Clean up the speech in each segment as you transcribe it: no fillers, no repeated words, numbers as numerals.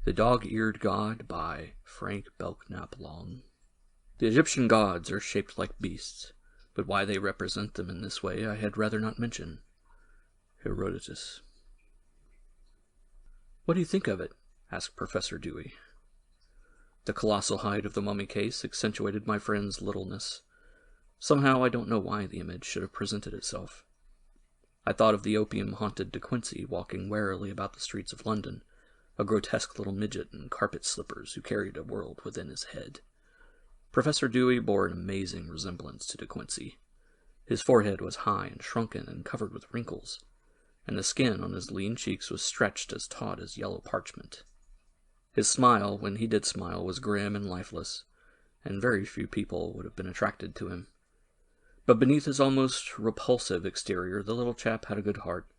The Dog-Eared God by Frank Belknap Long. The Egyptian gods are shaped like beasts, but why they represent them in this way I had rather not mention. Herodotus. "What do you think of it?" asked Professor Dewey. The colossal height of the mummy case accentuated my friend's littleness. Somehow I don't know why the image should have presented itself. I thought of the opium-haunted De Quincey walking warily about the streets of London, a grotesque little midget in carpet slippers who carried a world within his head. Professor Dewey bore an amazing resemblance to De Quincey. His forehead was high and shrunken and covered with wrinkles, and the skin on his lean cheeks was stretched as taut as yellow parchment. His smile, when he did smile, was grim and lifeless, and very few people would have been attracted to him. But beneath his almost repulsive exterior, the little chap had a good heart,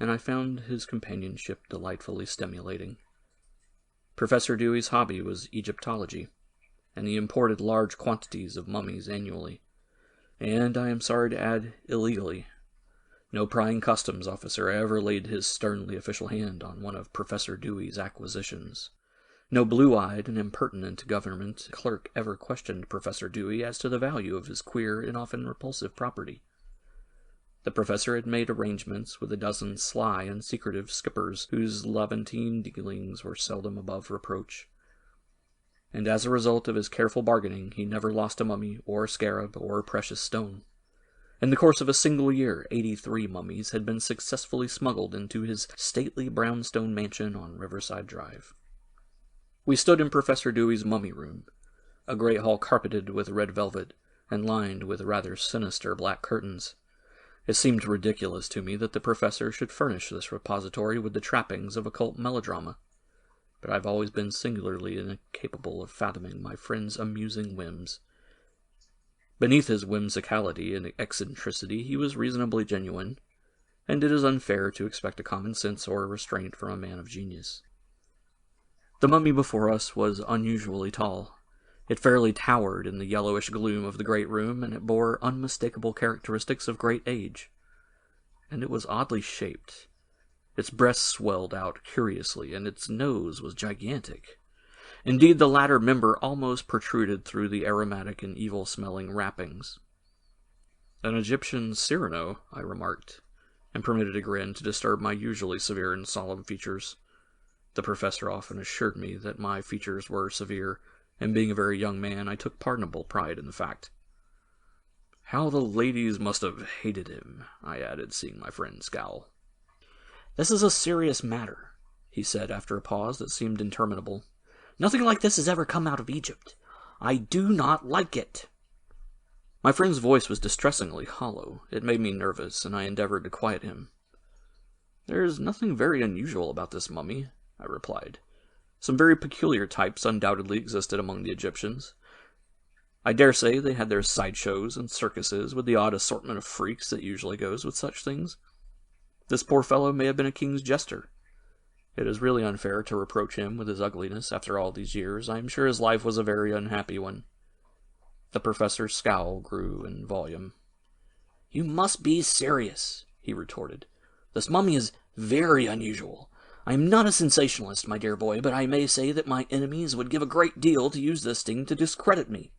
and I found his companionship delightfully stimulating. Professor Dewey's hobby was Egyptology, and he imported large quantities of mummies annually, and, I am sorry to add, illegally. No prying customs officer ever laid his sternly official hand on one of Professor Dewey's acquisitions. No blue-eyed and impertinent government clerk ever questioned Professor Dewey as to the value of his queer and often repulsive property. The professor had made arrangements with a dozen sly and secretive skippers whose Levantine dealings were seldom above reproach. And as a result of his careful bargaining, he never lost a mummy or a scarab or a precious stone. In the course of a single year, 83 mummies had been successfully smuggled into his stately brownstone mansion on Riverside Drive. We stood in Professor Dewey's mummy room, a great hall carpeted with red velvet and lined with rather sinister black curtains. It seemed ridiculous to me that the professor should furnish this repository with the trappings of occult melodrama, but I've always been singularly incapable of fathoming my friend's amusing whims. Beneath his whimsicality and eccentricity he was reasonably genuine, and it is unfair to expect a common sense or restraint from a man of genius. The mummy before us was unusually tall. It fairly towered in the yellowish gloom of the great room, and it bore unmistakable characteristics of great age. And it was oddly shaped. Its breast swelled out curiously, and its nose was gigantic. Indeed, the latter member almost protruded through the aromatic and evil-smelling wrappings. "An Egyptian Cyrano," I remarked, and permitted a grin to disturb my usually severe and solemn features. The professor often assured me that my features were severe, and being a very young man, I took pardonable pride in the fact. "How the ladies must have hated him," I added, seeing my friend scowl. "This is a serious matter," he said after a pause that seemed interminable. "Nothing like this has ever come out of Egypt. I do not like it." My friend's voice was distressingly hollow. It made me nervous, and I endeavored to quiet him. "There's nothing very unusual about this mummy," I replied. "Some very peculiar types undoubtedly existed among the Egyptians. I dare say they had their sideshows and circuses with the odd assortment of freaks that usually goes with such things. This poor fellow may have been a king's jester. It is really unfair to reproach him with his ugliness after all these years. I am sure his life was a very unhappy one." The professor's scowl grew in volume. "You must be serious," he retorted. "This mummy is very unusual. I am not a sensationalist, my dear boy, but I may say that my enemies would give a great deal to use this thing to discredit me.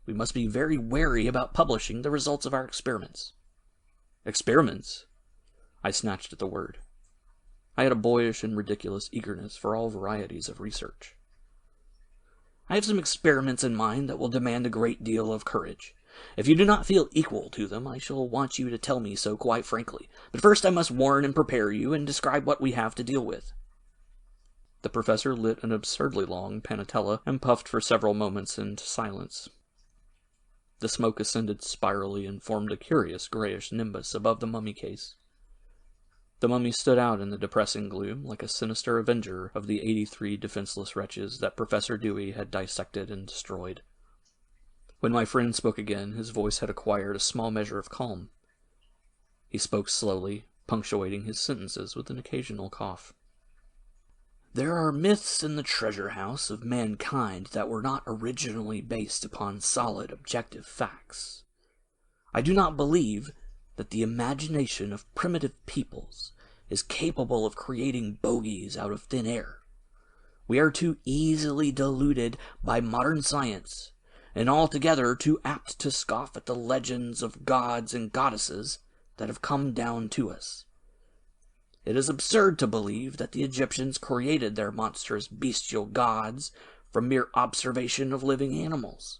We must be very wary about publishing the results of our experiments." "Experiments?" I snatched at the word. I had a boyish and ridiculous eagerness for all varieties of research. "I have some experiments in mind that will demand a great deal of courage. If you do not feel equal to them, I shall want you to tell me so quite frankly. But first I must warn and prepare you, and describe what we have to deal with." The professor lit an absurdly long panatella and puffed for several moments into silence. The smoke ascended spirally and formed a curious grayish nimbus above the mummy case. The mummy stood out in the depressing gloom like a sinister avenger of the 83 defenseless wretches that Professor Dewey had dissected and destroyed. When my friend spoke again, his voice had acquired a small measure of calm. He spoke slowly, punctuating his sentences with an occasional cough. "There are myths in the treasure house of mankind that were not originally based upon solid objective facts. I do not believe that the imagination of primitive peoples is capable of creating bogies out of thin air. We are too easily deluded by modern science, and altogether too apt to scoff at the legends of gods and goddesses that have come down to us. It is absurd to believe that the Egyptians created their monstrous bestial gods from mere observation of living animals.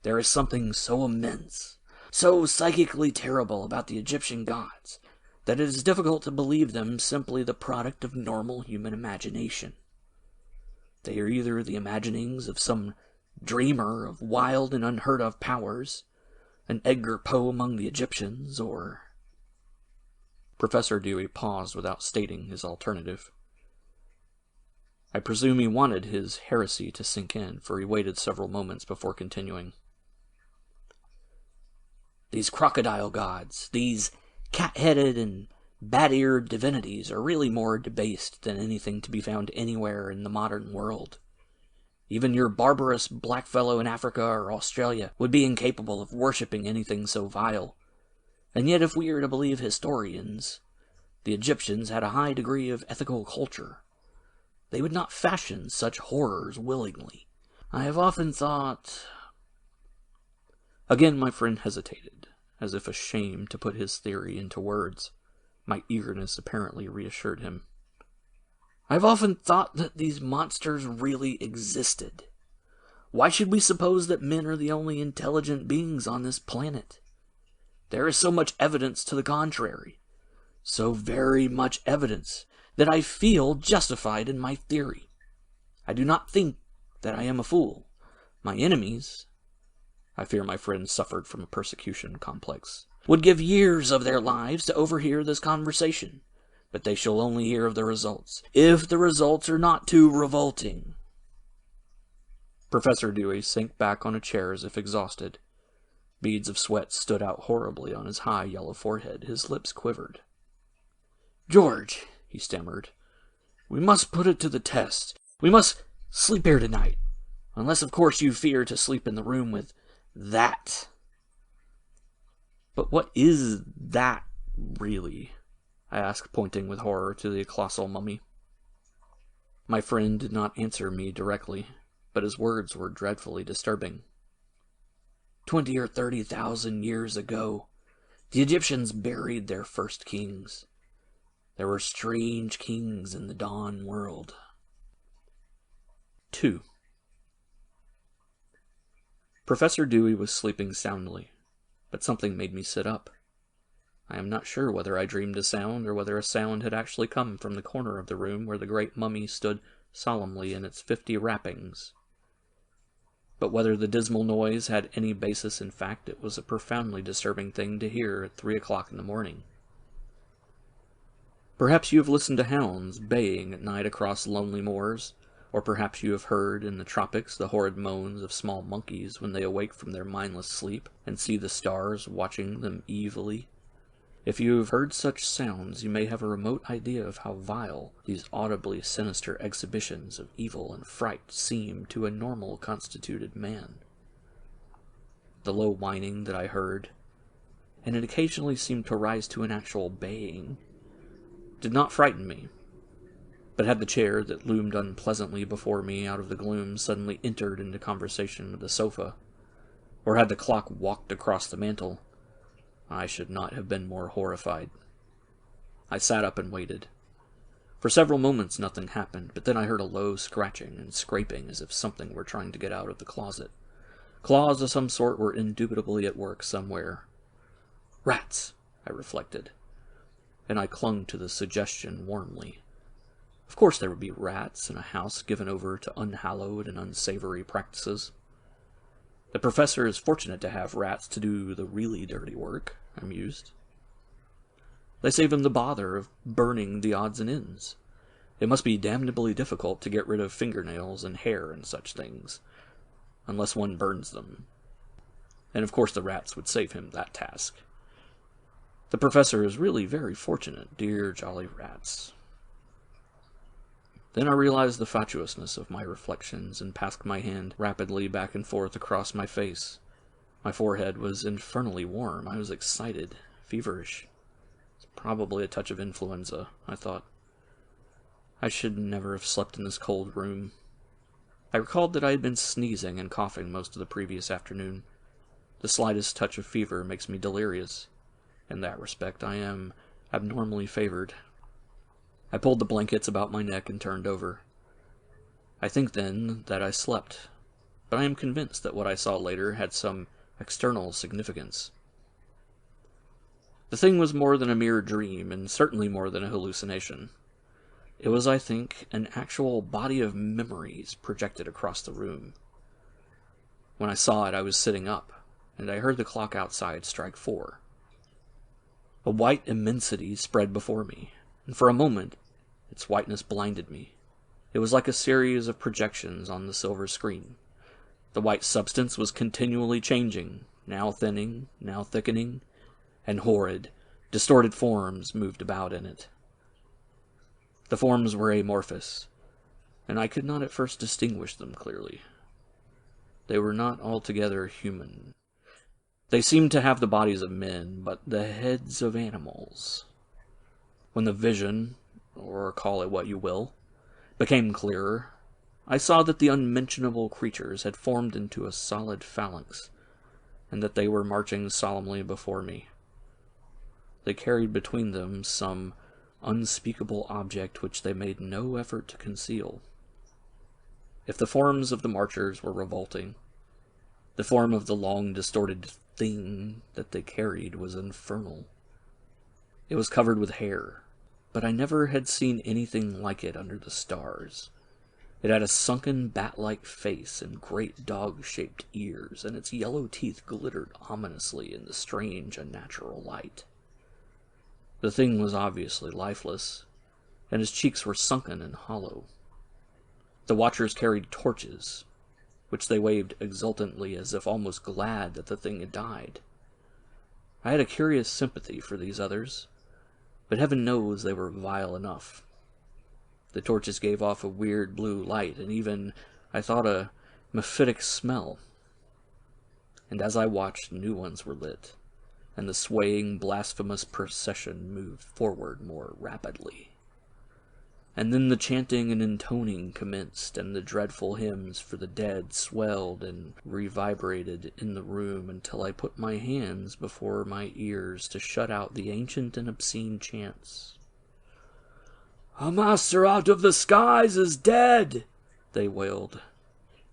There is something so immense, so psychically terrible about the Egyptian gods, that it is difficult to believe them simply the product of normal human imagination. They are either the imaginings of some dreamer of wild and unheard-of powers, an Edgar Poe among the Egyptians, or... Professor Dewey paused without stating his alternative. I presume he wanted his heresy to sink in, for he waited several moments before continuing. These crocodile gods, these cat-headed and bat-eared divinities are really more debased than anything to be found anywhere in the modern world. Even your barbarous blackfellow in Africa or Australia would be incapable of worshipping anything so vile. And yet, if we are to believe historians, the Egyptians had a high degree of ethical culture. They would not fashion such horrors willingly. I have often thought... Again my friend hesitated, as if ashamed to put his theory into words. My eagerness apparently reassured him. I have often thought that these monsters really existed. Why should we suppose that men are the only intelligent beings on this planet? There is so much evidence to the contrary, so very much evidence, that I feel justified in my theory. I do not think that I am a fool. My enemies, I fear my friend suffered from a persecution complex, would give years of their lives to overhear this conversation, but they shall only hear of the results, if the results are not too revolting. Professor Dewey sank back on a chair as if exhausted. Beads of sweat stood out horribly on his high yellow forehead. His lips quivered. "George," he stammered, "we must put it to the test. We must sleep here tonight. Unless, of course, you fear to sleep in the room with that." "But what is that, really?" I asked, pointing with horror to the colossal mummy. My friend did not answer me directly, but his words were dreadfully disturbing. 20 or 30,000 years ago, the Egyptians buried their first kings. There were strange kings in the dawn world. 2. Professor Dewey was sleeping soundly, but something made me sit up. I am not sure whether I dreamed a sound, or whether a sound had actually come from the corner of the room where the great mummy stood solemnly in its 50 wrappings. But whether the dismal noise had any basis in fact, it was a profoundly disturbing thing to hear at 3 o'clock in the morning. Perhaps you have listened to hounds baying at night across lonely moors, or perhaps you have heard in the tropics the horrid moans of small monkeys when they awake from their mindless sleep and see the stars watching them evilly. If you have heard such sounds, you may have a remote idea of how vile these audibly sinister exhibitions of evil and fright seem to a normal constituted man. The low whining that I heard, and it occasionally seemed to rise to an actual baying, did not frighten me, but had the chair that loomed unpleasantly before me out of the gloom suddenly entered into conversation with the sofa, or had the clock walked across the mantel, I should not have been more horrified. I sat up and waited. For several moments nothing happened, but then I heard a low scratching and scraping as if something were trying to get out of the closet. Claws of some sort were indubitably at work somewhere. Rats, I reflected, and I clung to the suggestion warmly. Of course there would be rats in a house given over to unhallowed and unsavory practices. The professor is fortunate to have rats to do the really dirty work, I mused. They save him the bother of burning the odds and ends. It must be damnably difficult to get rid of fingernails and hair and such things, unless one burns them. And of course the rats would save him that task. The professor is really very fortunate, dear jolly rats. Then I realized the fatuousness of my reflections and passed my hand rapidly back and forth across my face. My forehead was infernally warm. I was excited, feverish. It's probably a touch of influenza, I thought. I should never have slept in this cold room. I recalled that I had been sneezing and coughing most of the previous afternoon. The slightest touch of fever makes me delirious. In that respect, I am abnormally favored. I pulled the blankets about my neck and turned over. I think then that I slept, but I am convinced that what I saw later had some external significance. The thing was more than a mere dream, and certainly more than a hallucination. It was, I think, an actual body of memories projected across the room. When I saw it, I was sitting up, and I heard the clock outside strike 4. A white immensity spread before me, and for a moment, its whiteness blinded me. It was like a series of projections on the silver screen. The white substance was continually changing, now thinning, now thickening, and horrid, distorted forms moved about in it. The forms were amorphous, and I could not at first distinguish them clearly. They were not altogether human. They seemed to have the bodies of men, but the heads of animals. When the vision, or call it what you will, became clearer, I saw that the unmentionable creatures had formed into a solid phalanx, and that they were marching solemnly before me. They carried between them some unspeakable object which they made no effort to conceal. If the forms of the marchers were revolting, the form of the long distorted thing that they carried was infernal. It was covered with hair, but I never had seen anything like it under the stars. It had a sunken bat-like face and great dog-shaped ears, and its yellow teeth glittered ominously in the strange, unnatural light. The thing was obviously lifeless, and his cheeks were sunken and hollow. The watchers carried torches, which they waved exultantly as if almost glad that the thing had died. I had a curious sympathy for these others, but heaven knows they were vile enough. The torches gave off a weird blue light, and even, I thought, a mephitic smell. And as I watched, new ones were lit, and the swaying, blasphemous procession moved forward more rapidly. And then the chanting and intoning commenced, and the dreadful hymns for the dead swelled and reverberated in the room until I put my hands before my ears to shut out the ancient and obscene chants. "A master out of the skies is dead," they wailed.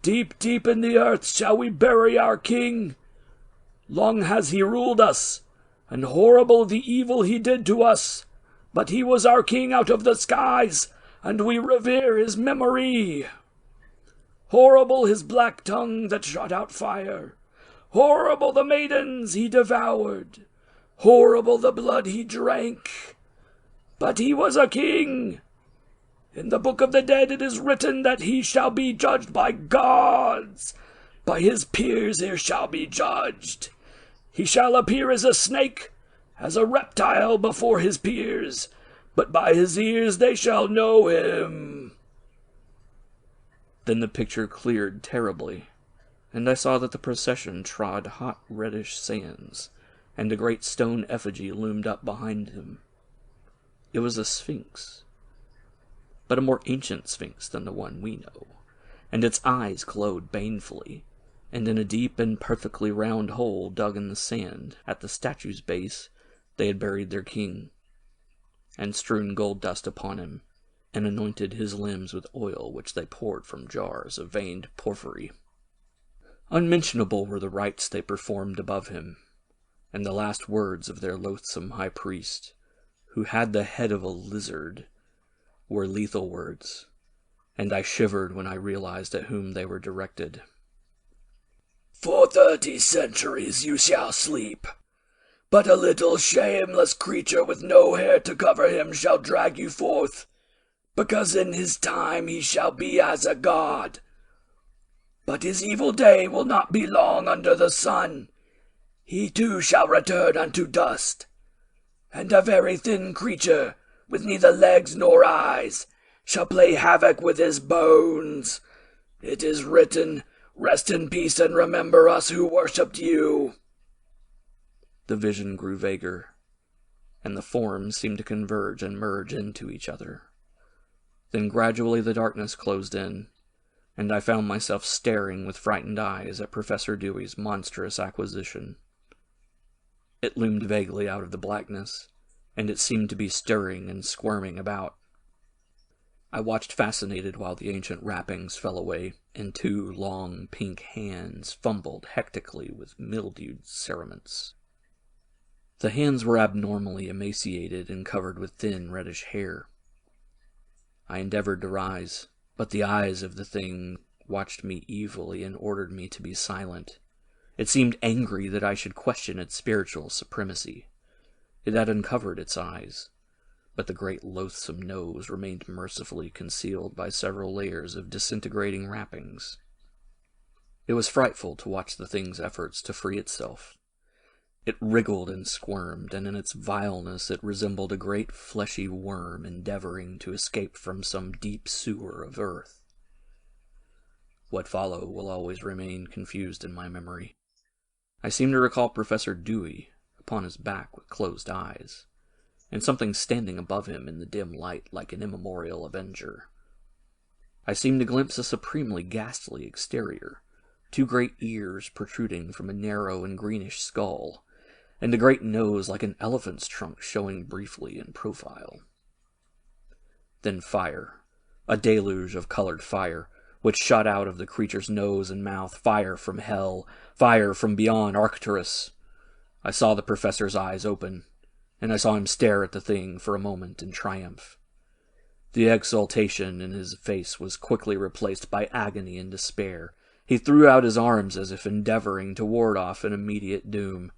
"Deep, deep in the earth shall we bury our king. Long has he ruled us, and horrible the evil he did to us, but he was our king out of the skies, and we revere his memory. Horrible his black tongue that shot out fire, horrible the maidens he devoured, horrible the blood he drank, but he was a king. In the book of the dead it is written that he shall be judged by gods. By his peers he shall be judged. He shall appear as a snake, as a reptile before his peers, but by his ears they shall know him." Then the picture cleared terribly, and I saw that the procession trod hot reddish sands, and a great stone effigy loomed up behind him. It was a sphinx, but a more ancient sphinx than the one we know, and its eyes glowed banefully, and in a deep and perfectly round hole dug in the sand at the statue's base they had buried their king, and strewn gold dust upon him, and anointed his limbs with oil which they poured from jars of veined porphyry. Unmentionable were the rites they performed above him, and the last words of their loathsome high priest, who had the head of a lizard, were lethal words, and I shivered when I realized at whom they were directed. "For 30 centuries you shall sleep, but a little shameless creature with no hair to cover him shall drag you forth, because in his time he shall be as a god. But his evil day will not be long under the sun. He too shall return unto dust, and a very thin creature, with neither legs nor eyes, shall play havoc with his bones. It is written, 'Rest in peace and remember us who worshipped you.'" The vision grew vaguer, and the forms seemed to converge and merge into each other. Then gradually the darkness closed in, and I found myself staring with frightened eyes at Professor Dewey's monstrous acquisition. It loomed vaguely out of the blackness, and it seemed to be stirring and squirming about. I watched fascinated while the ancient wrappings fell away, and two long pink hands fumbled hectically with mildewed cerements. The hands were abnormally emaciated and covered with thin reddish hair. I endeavored to rise, but the eyes of the thing watched me evilly and ordered me to be silent. It seemed angry that I should question its spiritual supremacy. It had uncovered its eyes, but the great loathsome nose remained mercifully concealed by several layers of disintegrating wrappings. It was frightful to watch the thing's efforts to free itself. It wriggled and squirmed, and in its vileness it resembled a great fleshy worm endeavoring to escape from some deep sewer of earth. What followed will always remain confused in my memory. I seem to recall Professor Dewey upon his back with closed eyes, and something standing above him in the dim light like an immemorial avenger. I seem to glimpse a supremely ghastly exterior, two great ears protruding from a narrow and greenish skull, and a great nose like an elephant's trunk showing briefly in profile. Then fire, a deluge of colored fire, which shot out of the creature's nose and mouth, fire from hell, fire from beyond Arcturus. I saw the professor's eyes open, and I saw him stare at the thing for a moment in triumph. The exultation in his face was quickly replaced by agony and despair. He threw out his arms as if endeavoring to ward off an immediate doom.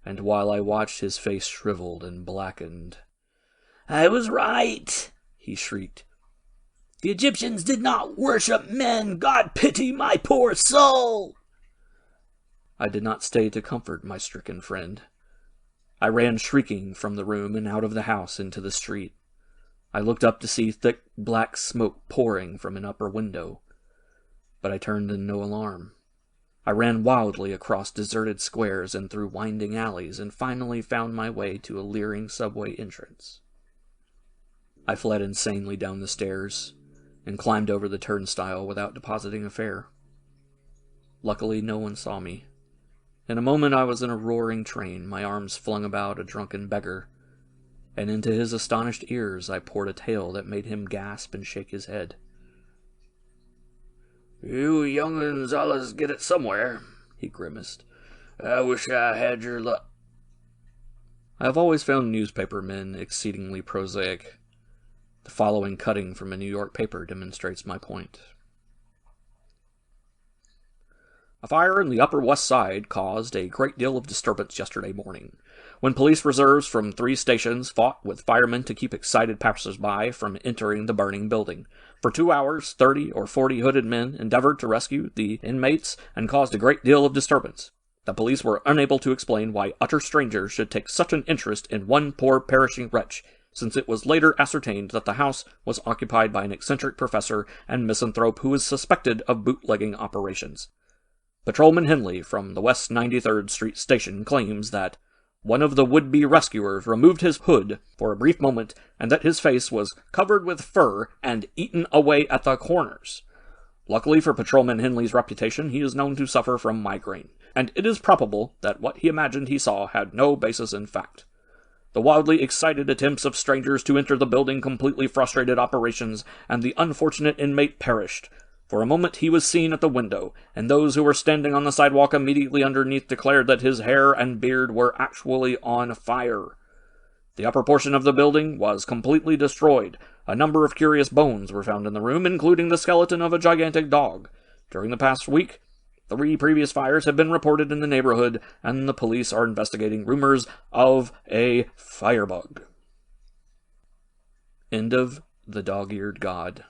And while I watched, his face shriveled and blackened. "I was right," he shrieked. "The Egyptians did not worship men. God pity my poor soul." I did not stay to comfort my stricken friend. I ran shrieking from the room and out of the house into the street. I looked up to see thick black smoke pouring from an upper window, but I turned in no alarm. I ran wildly across deserted squares and through winding alleys, and finally found my way to a leering subway entrance. I fled insanely down the stairs, and climbed over the turnstile without depositing a fare. Luckily, no one saw me. In a moment I was in a roaring train, my arms flung about a drunken beggar, and into his astonished ears I poured a tale that made him gasp and shake his head. "You young'uns allus get it somewhere," he grimaced. "I wish I had your luck." I have always found newspaper men exceedingly prosaic. The following cutting from a New York paper demonstrates my point. "A fire in the Upper West Side caused a great deal of disturbance yesterday morning, when police reserves from 3 stations fought with firemen to keep excited passers-by from entering the burning building. For 2 hours, 30 or 40 hooded men endeavored to rescue the inmates and caused a great deal of disturbance. The police were unable to explain why utter strangers should take such an interest in one poor perishing wretch, since it was later ascertained that the house was occupied by an eccentric professor and misanthrope who was suspected of bootlegging operations. Patrolman Henley from the West 93rd Street Station claims that one of the would-be rescuers removed his hood for a brief moment and that his face was covered with fur and eaten away at the corners. Luckily for Patrolman Henley's reputation, he is known to suffer from migraine, and it is probable that what he imagined he saw had no basis in fact. The wildly excited attempts of strangers to enter the building completely frustrated operations, and the unfortunate inmate perished. For a moment he was seen at the window, and those who were standing on the sidewalk immediately underneath declared that his hair and beard were actually on fire. The upper portion of the building was completely destroyed. A number of curious bones were found in the room, including the skeleton of a gigantic dog. During the past week, 3 previous fires have been reported in the neighborhood, and the police are investigating rumors of a firebug. End of The Dog-Eared God.